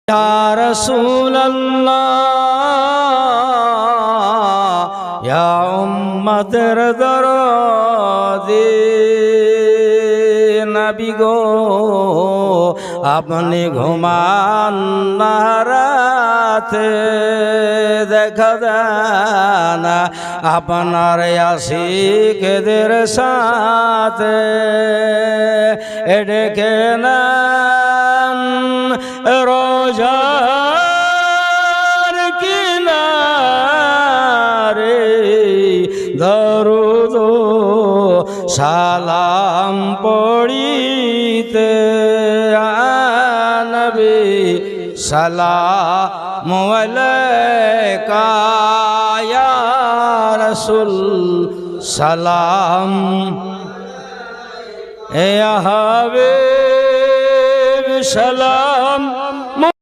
या रसूल अल्लाह या उम्मत दरदी नबी गो अपनी घुमान ना राते দেখা দানা আপনার আশিকদের সাথে ডেকে নেন রোজার কিনারে দরুদ সালাম পড়িতে নবী সালাম আলাইকা ইয়া রাসূল সালাম ইয়া হাবিব সালাম